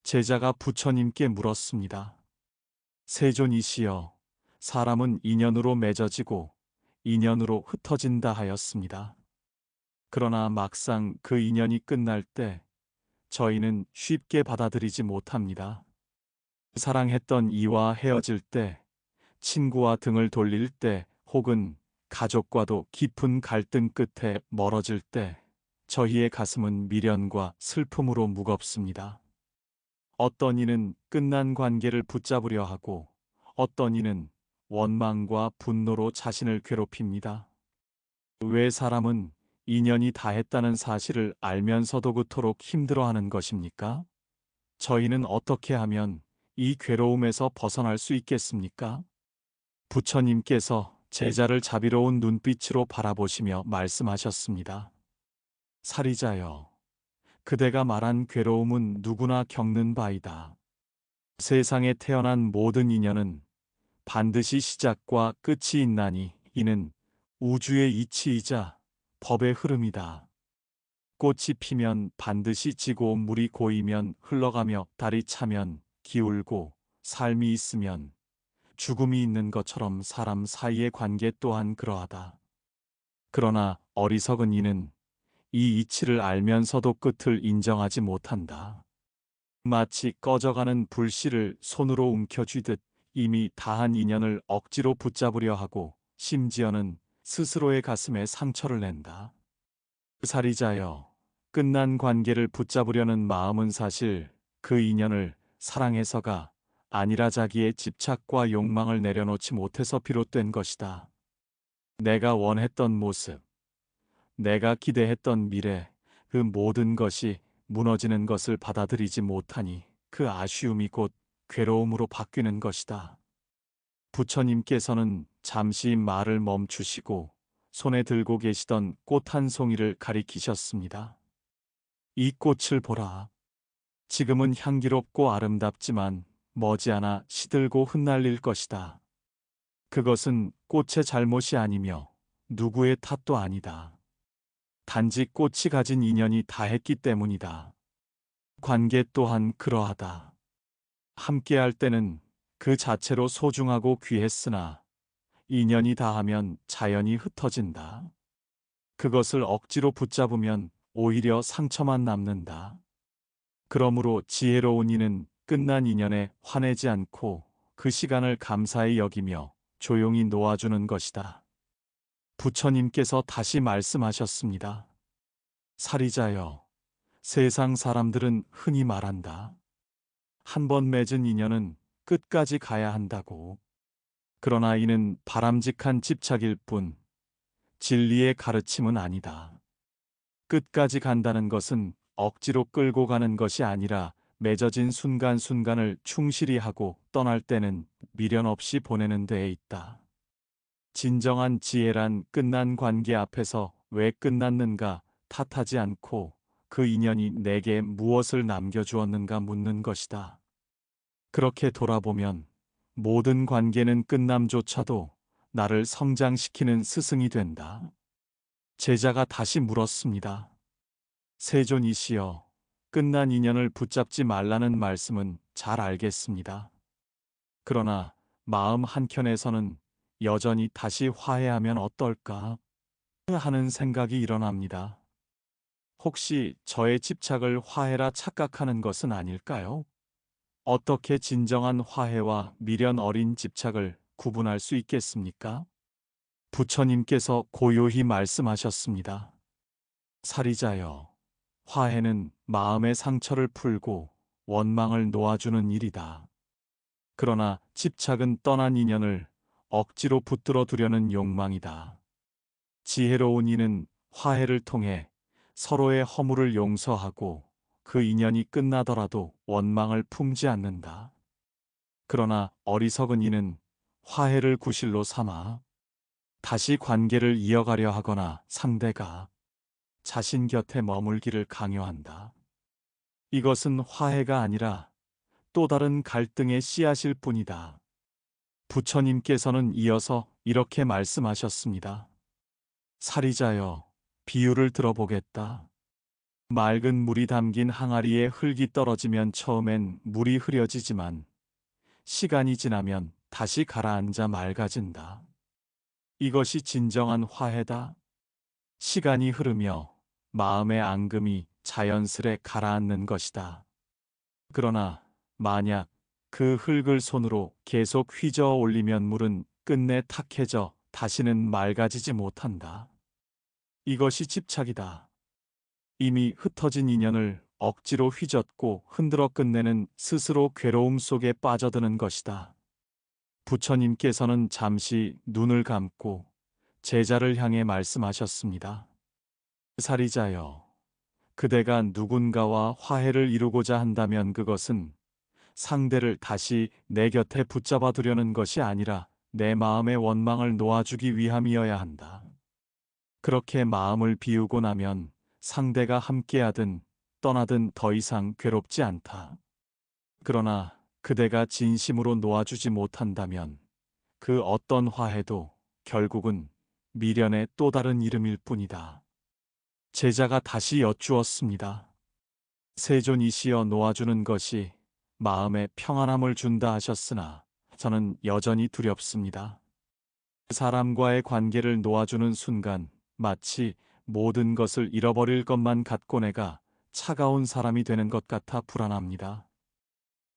제자가 부처님께 물었습니다. 세존이시여, 사람은 인연으로 맺어지고 인연으로 흩어진다 하였습니다. 그러나 막상 그 인연이 끝날 때 저희는 쉽게 받아들이지 못합니다. 사랑했던 이와 헤어질 때, 친구와 등을 돌릴 때, 혹은 가족과도 깊은 갈등 끝에 멀어질 때, 저희의 가슴은 미련과 슬픔으로 무겁습니다. 어떤 이는 끝난 관계를 붙잡으려 하고, 어떤 이는 원망과 분노로 자신을 괴롭힙니다. 왜 사람은 인연이 다했다는 사실을 알면서도 그토록 힘들어하는 것입니까? 저희는 어떻게 하면 이 괴로움에서 벗어날 수 있겠습니까? 부처님께서 제자를 자비로운 눈빛으로 바라보시며 말씀하셨습니다. 사리자여, 그대가 말한 괴로움은 누구나 겪는 바이다. 세상에 태어난 모든 인연은 반드시 시작과 끝이 있나니 이는 우주의 이치이자 법의 흐름이다. 꽃이 피면 반드시 지고 물이 고이면 흘러가며 달이 차면 기울고 삶이 있으면 죽음이 있는 것처럼 사람 사이의 관계 또한 그러하다. 그러나 어리석은 이는 이 이치를 알면서도 끝을 인정하지 못한다. 마치 꺼져가는 불씨를 손으로 움켜쥐듯 이미 다한 인연을 억지로 붙잡으려 하고 심지어는 스스로의 가슴에 상처를 낸다. 사리자여, 끝난 관계를 붙잡으려는 마음은 사실 그 인연을 사랑해서가 아니라 자기의 집착과 욕망을 내려놓지 못해서 비롯된 것이다. 내가 원했던 모습, 내가 기대했던 미래, 그 모든 것이 무너지는 것을 받아들이지 못하니 그 아쉬움이 곧 괴로움으로 바뀌는 것이다. 부처님께서는 잠시 말을 멈추시고 손에 들고 계시던 꽃 한 송이를 가리키셨습니다. 이 꽃을 보라. 지금은 향기롭고 아름답지만 머지않아 시들고 흩날릴 것이다. 그것은 꽃의 잘못이 아니며 누구의 탓도 아니다. 단지 꽃이 가진 인연이 다했기 때문이다. 관계 또한 그러하다. 함께할 때는 그 자체로 소중하고 귀했으나 인연이 다하면 자연히 흩어진다. 그것을 억지로 붙잡으면 오히려 상처만 남는다. 그러므로 지혜로운 이는 끝난 인연에 화내지 않고 그 시간을 감사히 여기며 조용히 놓아주는 것이다. 부처님께서 다시 말씀하셨습니다. 사리자여, 세상 사람들은 흔히 말한다. 한 번 맺은 인연은 끝까지 가야 한다고. 그러나 이는 바람직한 집착일 뿐 진리의 가르침은 아니다. 끝까지 간다는 것은 억지로 끌고 가는 것이 아니라 맺어진 순간순간을 충실히 하고 떠날 때는 미련 없이 보내는 데에 있다. 진정한 지혜란 끝난 관계 앞에서 왜 끝났는가 탓하지 않고 그 인연이 내게 무엇을 남겨주었는가 묻는 것이다. 그렇게 돌아보면 모든 관계는 끝남조차도 나를 성장시키는 스승이 된다. 제자가 다시 물었습니다. 세존이시여, 끝난 인연을 붙잡지 말라는 말씀은 잘 알겠습니다. 그러나 마음 한켠에서는 여전히 다시 화해하면 어떨까 하는 생각이 일어납니다. 혹시 저의 집착을 화해라 착각하는 것은 아닐까요? 어떻게 진정한 화해와 미련 어린 집착을 구분할 수 있겠습니까? 부처님께서 고요히 말씀하셨습니다. 사리자여, 화해는 마음의 상처를 풀고 원망을 놓아주는 일이다. 그러나 집착은 떠난 인연을 억지로 붙들어 두려는 욕망이다. 지혜로운 이는 화해를 통해 서로의 허물을 용서하고 그 인연이 끝나더라도 원망을 품지 않는다. 그러나 어리석은 이는 화해를 구실로 삼아 다시 관계를 이어가려 하거나 상대가 자신 곁에 머물기를 강요한다. 이것은 화해가 아니라 또 다른 갈등의 씨앗일 뿐이다. 부처님께서는 이어서 이렇게 말씀하셨습니다. 사리자여, 비유를 들어보겠다. 맑은 물이 담긴 항아리에 흙이 떨어지면 처음엔 물이 흐려지지만 시간이 지나면 다시 가라앉아 맑아진다. 이것이 진정한 화해다. 시간이 흐르며 마음의 앙금이 자연스레 가라앉는 것이다. 그러나 만약 그 흙을 손으로 계속 휘저어 올리면 물은 끝내 탁해져 다시는 맑아지지 못한다. 이것이 집착이다. 이미 흩어진 인연을 억지로 휘젓고 흔들어 끝내는 스스로 괴로움 속에 빠져드는 것이다. 부처님께서는 잠시 눈을 감고 제자를 향해 말씀하셨습니다. 사리자여, 그대가 누군가와 화해를 이루고자 한다면 그것은 상대를 다시 내 곁에 붙잡아 두려는 것이 아니라 내 마음의 원망을 놓아주기 위함이어야 한다. 그렇게 마음을 비우고 나면 상대가 함께하든 떠나든 더 이상 괴롭지 않다. 그러나 그대가 진심으로 놓아주지 못한다면 그 어떤 화해도 결국은 미련의 또 다른 이름일 뿐이다. 제자가 다시 여쭈었습니다. 세존이시여, 놓아주는 것이 마음에 평안함을 준다 하셨으나 저는 여전히 두렵습니다. 사람과의 관계를 놓아주는 순간 마치 모든 것을 잃어버릴 것만 같고 내가 차가운 사람이 되는 것 같아 불안합니다.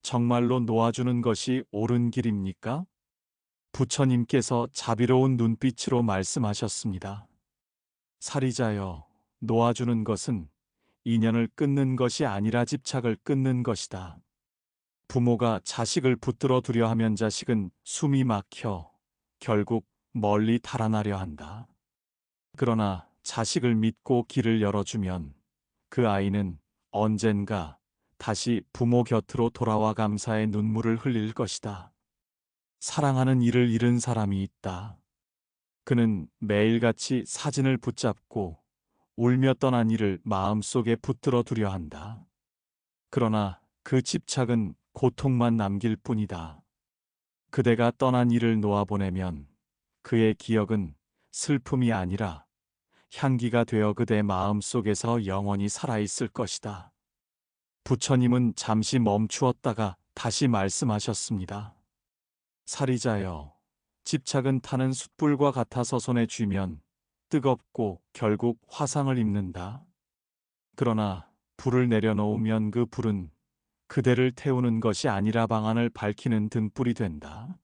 정말로 놓아주는 것이 옳은 길입니까? 부처님께서 자비로운 눈빛으로 말씀하셨습니다. 사리자여, 놓아주는 것은 인연을 끊는 것이 아니라 집착을 끊는 것이다. 부모가 자식을 붙들어 두려 하면 자식은 숨이 막혀 결국 멀리 달아나려 한다. 그러나 자식을 믿고 길을 열어주면 그 아이는 언젠가 다시 부모 곁으로 돌아와 감사의 눈물을 흘릴 것이다. 사랑하는 이를 잃은 사람이 있다. 그는 매일같이 사진을 붙잡고 울며 떠난 이를 마음속에 붙들어 두려 한다. 그러나 그 집착은 고통만 남길 뿐이다. 그대가 떠난 이를 놓아보내면 그의 기억은 슬픔이 아니라 향기가 되어 그대 마음속에서 영원히 살아있을 것이다. 부처님은 잠시 멈추었다가 다시 말씀하셨습니다. 사리자여, 집착은 타는 숯불과 같아서 손에 쥐면 뜨겁고 결국 화상을 입는다. 그러나 불을 내려놓으면 그 불은 그대를 태우는 것이 아니라 방안을 밝히는 등불이 된다.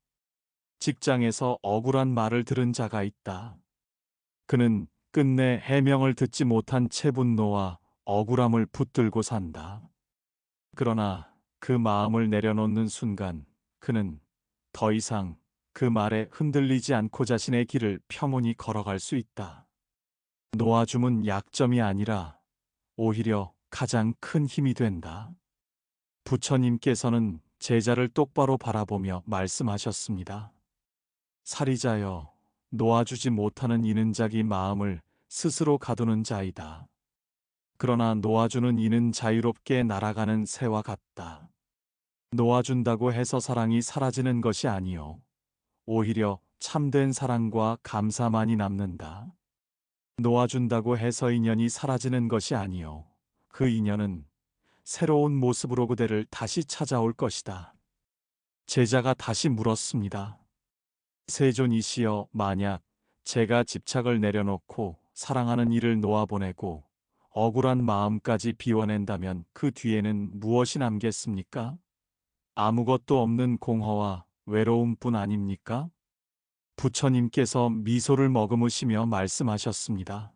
직장에서 억울한 말을 들은 자가 있다. 그는 끝내 해명을 듣지 못한 채 분노와 억울함을 붙들고 산다. 그러나 그 마음을 내려놓는 순간 그는 더 이상 그 말에 흔들리지 않고 자신의 길을 평온히 걸어갈 수 있다. 놓아줌은 약점이 아니라 오히려 가장 큰 힘이 된다. 부처님께서는 제자를 똑바로 바라보며 말씀하셨습니다. 사리자여, 놓아주지 못하는 이는 자기 마음을 스스로 가두는 자이다. 그러나 놓아주는 이는 자유롭게 날아가는 새와 같다. 놓아준다고 해서 사랑이 사라지는 것이 아니요, 오히려 참된 사랑과 감사만이 남는다. 놓아준다고 해서 인연이 사라지는 것이 아니요, 그 인연은 새로운 모습으로 그대를 다시 찾아올 것이다. 제자가 다시 물었습니다. 세존이시여, 만약 제가 집착을 내려놓고 사랑하는 이를 놓아보내고 억울한 마음까지 비워낸다면 그 뒤에는 무엇이 남겠습니까? 아무것도 없는 공허와 외로움뿐 아닙니까? 부처님께서 미소를 머금으시며 말씀하셨습니다.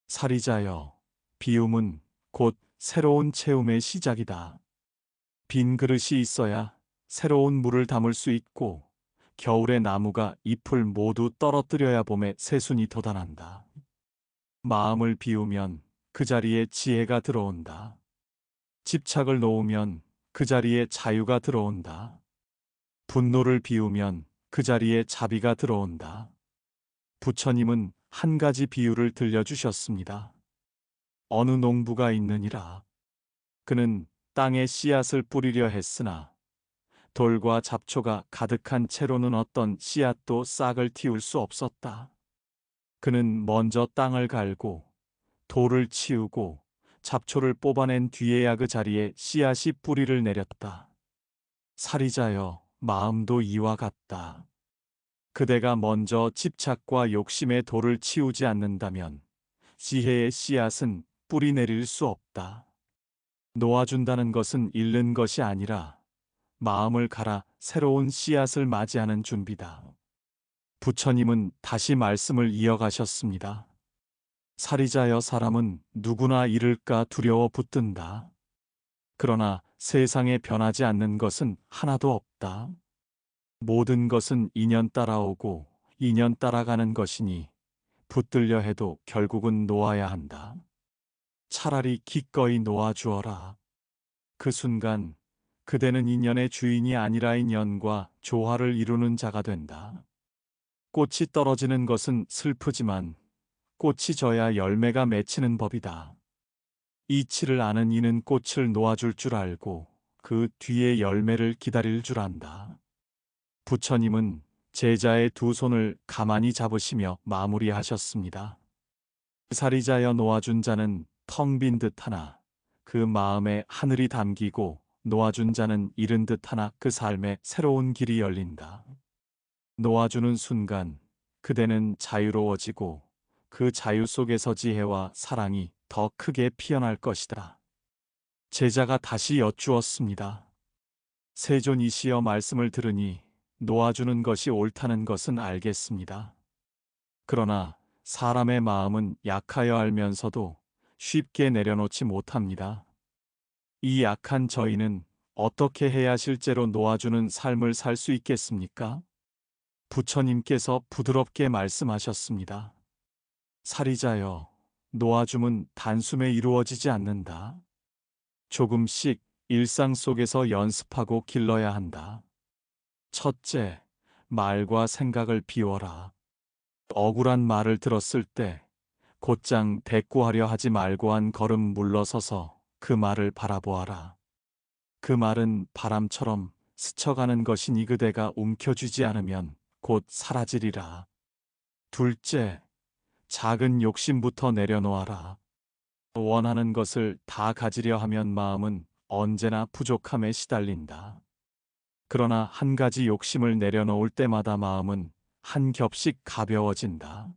사리자여, 비움은 곧 새로운 체험의 시작이다. 빈 그릇이 있어야 새로운 물을 담을 수 있고 겨울의 나무가 잎을 모두 떨어뜨려야 봄에 새순이 돋아난다. 마음을 비우면 그 자리에 지혜가 들어온다. 집착을 놓으면 그 자리에 자유가 들어온다. 분노를 비우면 그 자리에 자비가 들어온다. 부처님은 한 가지 비유를 들려주셨습니다. 어느 농부가 있느니라. 그는 땅에 씨앗을 뿌리려 했으나 돌과 잡초가 가득한 채로는 어떤 씨앗도 싹을 틔울 수 없었다. 그는 먼저 땅을 갈고 돌을 치우고 잡초를 뽑아낸 뒤에야 그 자리에 씨앗이 뿌리를 내렸다. 살이자여, 마음도 이와 같다. 그대가 먼저 집착과 욕심의 돌을 치우지 않는다면 지혜의 씨앗은 뿌리 내릴 수 없다. 놓아준다는 것은 잃는 것이 아니라 마음을 갈아 새로운 씨앗을 맞이하는 준비다. 부처님은 다시 말씀을 이어가셨습니다. 살이자여, 사람은 누구나 잃을까 두려워 붙든다. 그러나 세상에 변하지 않는 것은 하나도 없다. 모든 것은 인연 따라오고 인연 따라가는 것이니 붙들려 해도 결국은 놓아야 한다. 차라리 기꺼이 놓아주어라. 그 순간 그대는 인연의 주인이 아니라 인연과 조화를 이루는 자가 된다. 꽃이 떨어지는 것은 슬프지만 꽃이 져야 열매가 맺히는 법이다. 이치를 아는 이는 꽃을 놓아줄 줄 알고 그 뒤에 열매를 기다릴 줄 안다. 부처님은 제자의 두 손을 가만히 잡으시며 마무리하셨습니다. 살이자여, 놓아준 자는 텅 빈 듯 하나 그 마음에 하늘이 담기고, 놓아준 자는 잃은 듯 하나 그 삶에 새로운 길이 열린다. 놓아주는 순간 그대는 자유로워지고 그 자유 속에서 지혜와 사랑이 더 크게 피어날 것이다. 제자가 다시 여쭈었습니다. 세존이시여, 말씀을 들으니 놓아주는 것이 옳다는 것은 알겠습니다. 그러나 사람의 마음은 약하여 알면서도 쉽게 내려놓지 못합니다. 이 약한 저희는 어떻게 해야 실제로 놓아주는 삶을 살 수 있겠습니까? 부처님께서 부드럽게 말씀하셨습니다. 살이자여, 놓아줌은 단숨에 이루어지지 않는다. 조금씩 일상 속에서 연습하고 길러야 한다. 첫째, 말과 생각을 비워라. 억울한 말을 들었을 때 곧장 대꾸하려 하지 말고 한 걸음 물러서서 그 말을 바라보아라. 그 말은 바람처럼 스쳐가는 것이니 그대가 움켜쥐지 않으면 곧 사라지리라. 둘째, 작은 욕심부터 내려놓아라. 원하는 것을 다 가지려 하면 마음은 언제나 부족함에 시달린다. 그러나 한 가지 욕심을 내려놓을 때마다 마음은 한 겹씩 가벼워진다.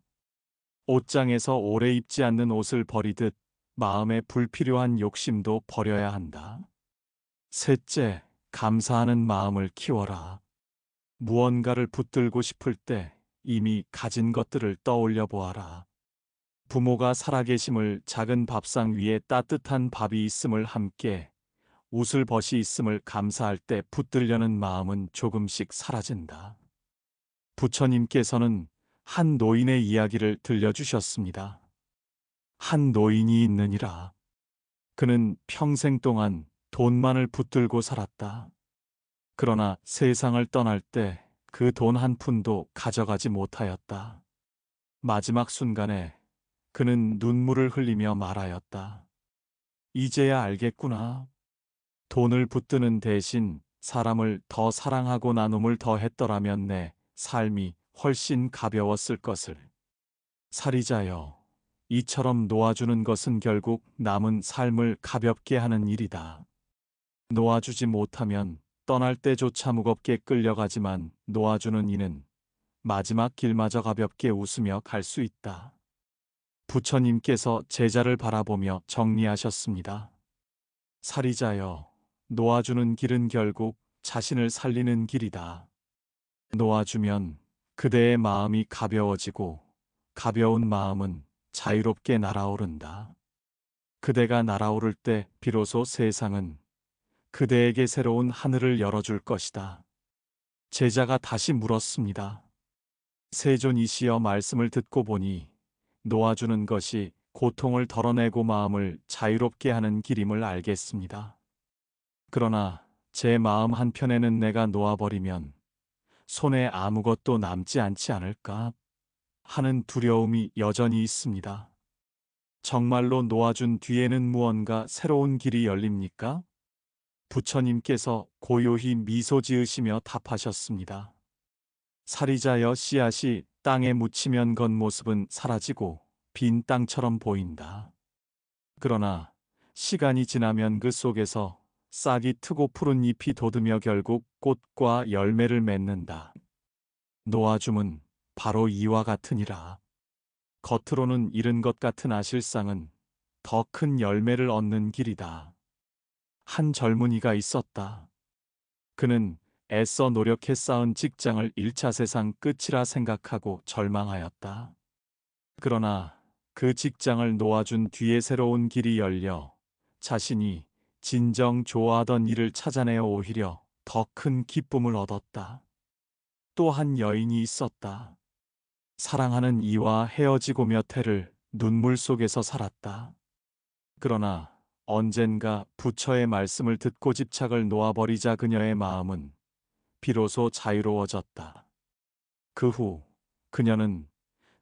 옷장에서 오래 입지 않는 옷을 버리듯 마음에 불필요한 욕심도 버려야 한다. 셋째, 감사하는 마음을 키워라. 무언가를 붙들고 싶을 때 이미 가진 것들을 떠올려 보아라. 부모가 살아계심을, 작은 밥상 위에 따뜻한 밥이 있음을, 함께 웃을 벗이 있음을 감사할 때 붙들려는 마음은 조금씩 사라진다. 부처님께서는 한 노인의 이야기를 들려주셨습니다. 한 노인이 있느니라. 그는 평생 동안 돈만을 붙들고 살았다. 그러나 세상을 떠날 때 그 돈 한 푼도 가져가지 못하였다. 마지막 순간에 그는 눈물을 흘리며 말하였다. 이제야 알겠구나. 돈을 붙드는 대신 사람을 더 사랑하고 나눔을 더 했더라면 내 삶이 훨씬 가벼웠을 것을. 살이자여, 이처럼 놓아주는 것은 결국 남은 삶을 가볍게 하는 일이다. 놓아주지 못하면 떠날 때조차 무겁게 끌려가지만 놓아주는 이는 마지막 길마저 가볍게 웃으며 갈 수 있다. 부처님께서 제자를 바라보며 정리하셨습니다. 살이자여, 놓아주는 길은 결국 자신을 살리는 길이다. 놓아주면 그대의 마음이 가벼워지고 가벼운 마음은 자유롭게 날아오른다. 그대가 날아오를 때 비로소 세상은 그대에게 새로운 하늘을 열어줄 것이다. 제자가 다시 물었습니다. 세존이시여, 말씀을 듣고 보니 놓아주는 것이 고통을 덜어내고 마음을 자유롭게 하는 길임을 알겠습니다. 그러나 제 마음 한편에는 내가 놓아버리면 손에 아무것도 남지 않지 않을까 하는 두려움이 여전히 있습니다. 정말로 놓아준 뒤에는 무언가 새로운 길이 열립니까? 부처님께서 고요히 미소 지으시며 답하셨습니다. 살이자여, 씨앗이 땅에 묻히면 겉모습은 사라지고 빈 땅처럼 보인다. 그러나 시간이 지나면 그 속에서 싹이 트고 푸른 잎이 돋으며 결국 꽃과 열매를 맺는다. 놓아줌은 바로 이와 같으니라. 겉으로는 잃은 것 같은 아실상은 더 큰 열매를 얻는 길이다. 한 젊은이가 있었다. 그는 애써 노력해 쌓은 직장을 1차 세상 끝이라 생각하고 절망하였다. 그러나 그 직장을 놓아준 뒤에 새로운 길이 열려 자신이 진정 좋아하던 일을 찾아내어 오히려 더 큰 기쁨을 얻었다. 또 한 여인이 있었다. 사랑하는 이와 헤어지고 몇 해를 눈물 속에서 살았다. 그러나 언젠가 부처의 말씀을 듣고 집착을 놓아버리자 그녀의 마음은 비로소 자유로워졌다. 그 후 그녀는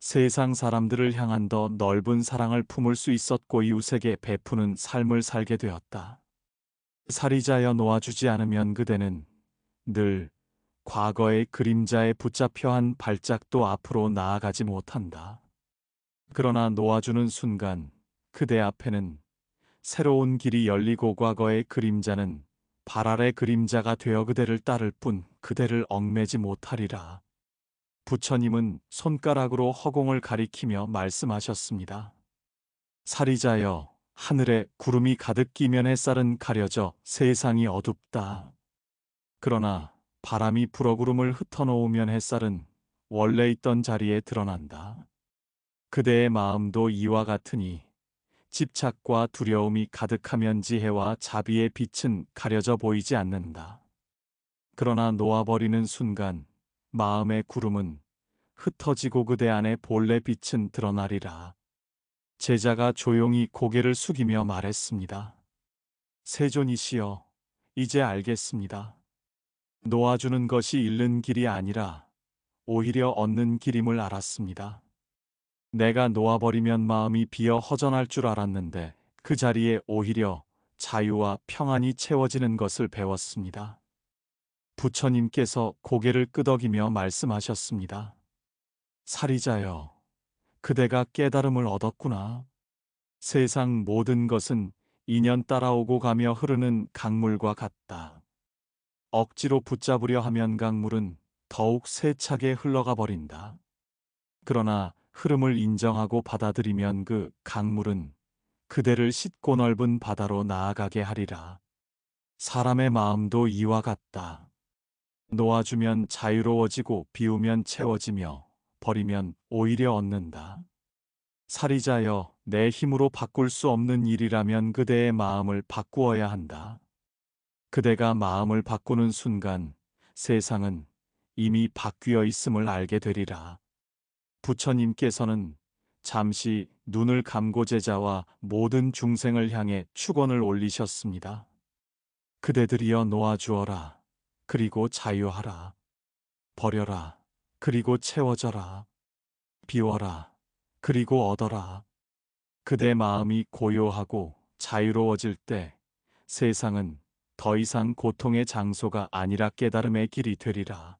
세상 사람들을 향한 더 넓은 사랑을 품을 수 있었고 이웃에게 베푸는 삶을 살게 되었다. 살이자여 놓아주지 않으면 그대는 늘 과거의 그림자에 붙잡혀 한 발짝도 앞으로 나아가지 못한다. 그러나 놓아주는 순간 그대 앞에는 새로운 길이 열리고 과거의 그림자는 발 아래 그림자가 되어 그대를 따를 뿐 그대를 얽매지 못하리라. 부처님은 손가락으로 허공을 가리키며 말씀하셨습니다. 살이자여, 하늘에 구름이 가득 끼면 햇살은 가려져 세상이 어둡다. 그러나 바람이 불어 구름을 흩어놓으면 햇살은 원래 있던 자리에 드러난다. 그대의 마음도 이와 같으니 집착과 두려움이 가득하면 지혜와 자비의 빛은 가려져 보이지 않는다. 그러나 놓아버리는 순간 마음의 구름은 흩어지고 그대 안에 본래 빛은 드러나리라. 제자가 조용히 고개를 숙이며 말했습니다. 세존이시여, 이제 알겠습니다. 놓아주는 것이 잃는 길이 아니라 오히려 얻는 길임을 알았습니다. 내가 놓아버리면 마음이 비어 허전할 줄 알았는데 그 자리에 오히려 자유와 평안이 채워지는 것을 배웠습니다. 부처님께서 고개를 끄덕이며 말씀하셨습니다. 살이자여, 그대가 깨달음을 얻었구나. 세상 모든 것은 인연 따라오고 가며 흐르는 강물과 같다. 억지로 붙잡으려 하면 강물은 더욱 세차게 흘러가 버린다. 그러나 흐름을 인정하고 받아들이면 그 강물은 그대를 씻고 넓은 바다로 나아가게 하리라. 사람의 마음도 이와 같다. 놓아주면 자유로워지고 비우면 채워지며 버리면 오히려 얻는다. 살이자여, 내 힘으로 바꿀 수 없는 일이라면 그대의 마음을 바꾸어야 한다. 그대가 마음을 바꾸는 순간 세상은 이미 바뀌어 있음을 알게 되리라. 부처님께서는 잠시 눈을 감고 제자와 모든 중생을 향해 축원을 올리셨습니다. 그대들이여 놓아주어라. 그리고 자유하라. 버려라. 그리고 채워져라. 비워라. 그리고 얻어라. 그대 마음이 고요하고 자유로워질 때 세상은 더 이상 고통의 장소가 아니라 깨달음의 길이 되리라.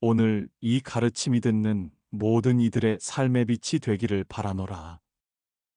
오늘 이 가르침이 듣는 모든 이들의 삶의 빛이 되기를 바라노라.